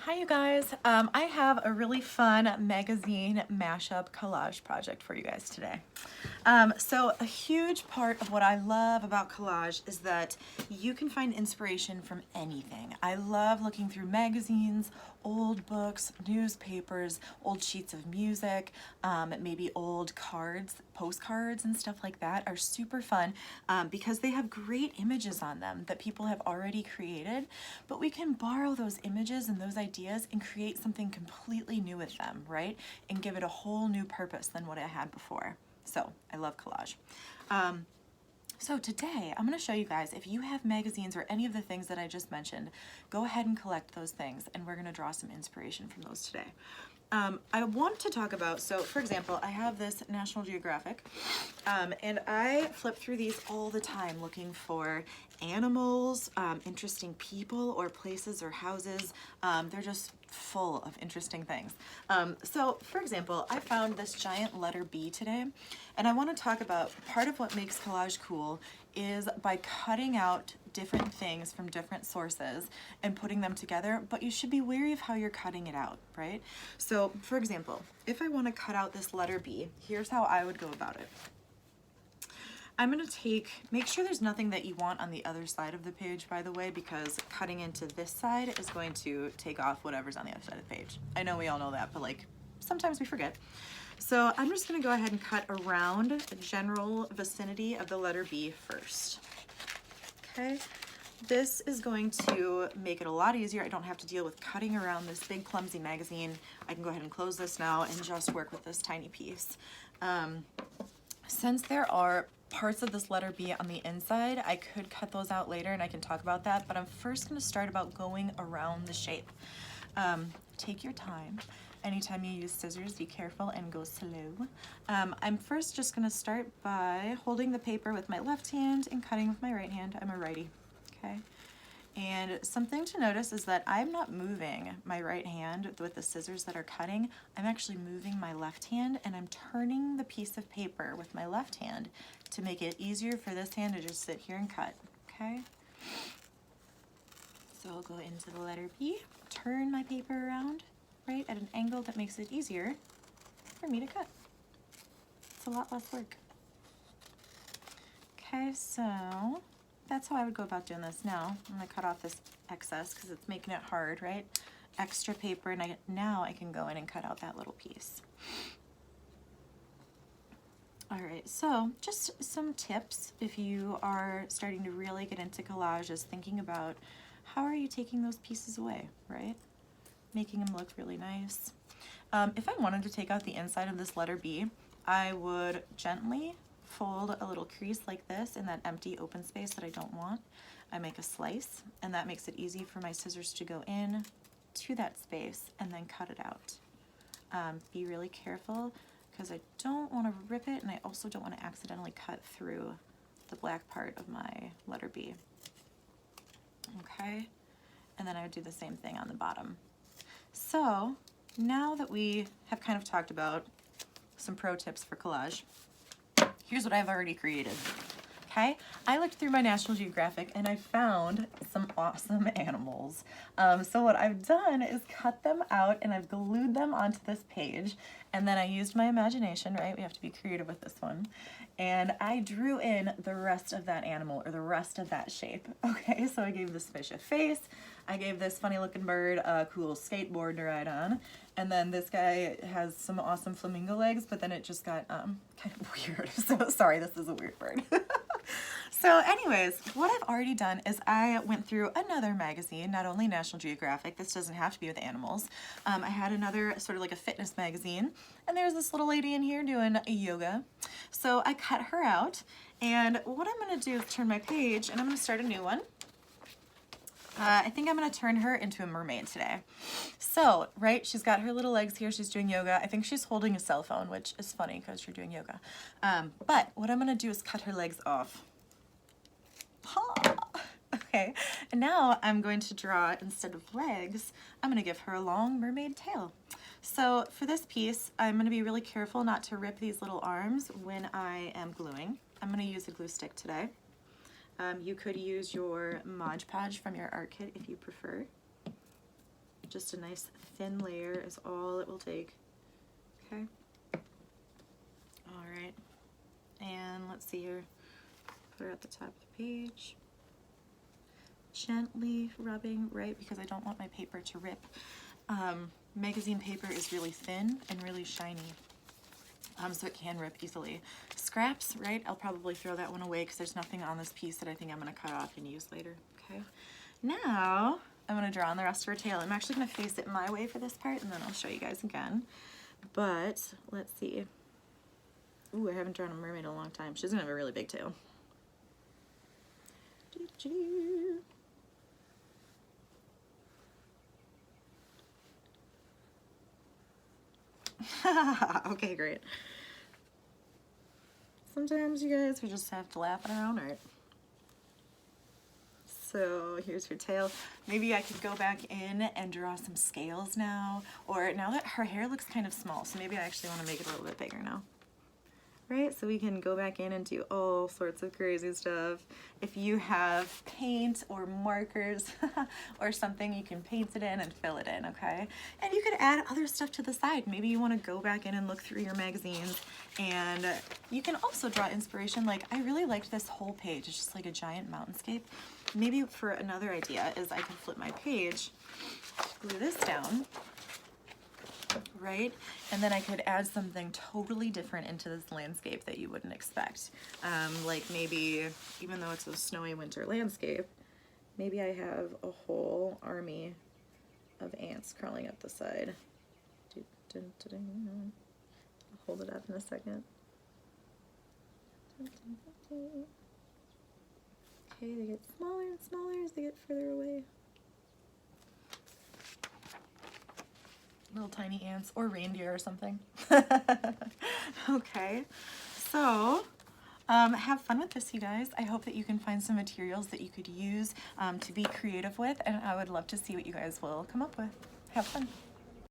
Hi you guys, I have a really fun magazine mashup collage project for you guys today. So a huge part of what I love about collage is that you can find inspiration from anything. I love looking through magazines, old books, newspapers, old sheets of music, maybe old cards, postcards and stuff like that are super fun because they have great images on them that people have already created, but we can borrow those images and those ideas and create something completely new with them, right? And give it a whole new purpose than what it had before. So I love collage. So today I'm going to show you guys, if you have magazines or any of the things that I just mentioned, go ahead and collect those things and we're going to draw some inspiration from those today. I want to talk about, so for example, I have this National Geographic and I flip through these all the time looking for animals, interesting people or places or houses. They're just full of interesting things. So for example, I found this giant letter B today, and I want to talk about part of what makes collage cool is by cutting out different things from different sources and putting them together, but you should be wary of how you're cutting it out, right? So for example, if I want to cut out this letter B, here's how I would go about it. I'm going to make sure there's nothing that you want on the other side of the page, by the way, because cutting into this side is going to take off whatever's on the other side of the page. I know we all know that, but like sometimes we forget. So I'm just going to go ahead and cut around the general vicinity of the letter B first. Okay, this is going to make it a lot easier. I don't have to deal with cutting around this big clumsy magazine. I can go ahead and close this now and just work with this tiny piece. Since there are parts of this letter B on the inside, I could cut those out later and I can talk about that, but I'm first going to start about going around the shape. Take your time. Anytime you use scissors, be careful and go slow. I'm first just going to start by holding the paper with my left hand and cutting with my right hand. I'm a righty, okay? And something to notice is that I'm not moving my right hand with the scissors that are cutting. I'm actually moving my left hand and I'm turning the piece of paper with my left hand to make it easier for this hand to just sit here and cut, okay? So I'll go into the letter B, turn my paper around, right, at an angle that makes it easier for me to cut. It's a lot less work. Okay, so that's how I would go about doing this now. I'm going to cut off this excess because it's making it hard, right? Extra paper, and now I can go in and cut out that little piece. All right, so just some tips if you are starting to really get into collage is thinking about how are you taking those pieces away, right? Making them look really nice. If I wanted to take out the inside of this letter B, I would gently fold a little crease like this in that empty open space that I don't want. I make a slice, and that makes it easy for my scissors to go in to that space and then cut it out. Be really careful because I don't want to rip it, and I also don't want to accidentally cut through the black part of my letter B. Okay, and then I would do the same thing on the bottom. So now that we have kind of talked about some pro tips for collage, here's what I've already created. Okay, I looked through my National Geographic and I found some awesome animals. So what I've done is cut them out and I've glued them onto this page, and then I used my imagination, right? We have to be creative with this one. And I drew in the rest of that animal or the rest of that shape. Okay, so I gave this fish a face, I gave this funny looking bird a cool skateboard to ride on, and then this guy has some awesome flamingo legs, but then it just got kind of weird. So sorry, this is a weird bird. So anyways, what I've already done is I went through another magazine, not only National Geographic, this doesn't have to be with animals. I had another sort of like a fitness magazine, and there's this little lady in here doing yoga. So I cut her out, and what I'm going to do is turn my page, and I'm going to start a new one. I think I'm going to turn her into a mermaid today. So, right, she's got her little legs here, she's doing yoga. I think she's holding a cell phone, which is funny because you're doing yoga. But what I'm going to do is cut her legs off. Okay, and now I'm going to draw, instead of legs, I'm going to give her a long mermaid tail. So for this piece, I'm going to be really careful not to rip these little arms when I am gluing. I'm going to use a glue stick today. You could use your Podge from your art kit if you prefer. Just a nice thin layer is all it will take. Okay. All right. And let's see here. Put her at the top of the page. Gently rubbing, right, because I don't want my paper to rip. Magazine paper is really thin and really shiny, so it can rip easily. Scraps, right, I'll probably throw that one away because there's nothing on this piece that I think I'm going to cut off and use later. Okay, now I'm going to draw on the rest of her tail. I'm actually going to face it my way for this part, and then I'll show you guys again. But let's see. Ooh, I haven't drawn a mermaid in a long time. She's going to have a really big tail. Okay, great. Sometimes you guys, we just have to laugh at our own art. So here's her tail. Maybe I could go back in and draw some scales now, or now that her hair looks kind of small, so maybe I actually want to make it a little bit bigger now. Right, so we can go back in and do all sorts of crazy stuff. If you have paint or markers or something, you can paint it in and fill it in, okay? And you could add other stuff to the side. Maybe you want to go back in and look through your magazines, and you can also draw inspiration. Like, I really liked this whole page. It's just like a giant mountainscape. Maybe for another idea is I could flip my page, glue this down, right? And then I could add something totally different into this landscape that you wouldn't expect. Like maybe, even though it's a snowy winter landscape, maybe I have a whole army of ants crawling up the side. I'll hold it up in a second. Okay, they get smaller and smaller as they get further away. Little tiny ants or reindeer or something. Okay, so have fun with this, you guys. I hope that you can find some materials that you could use to be creative with, and I would love to see what you guys will come up with. Have fun.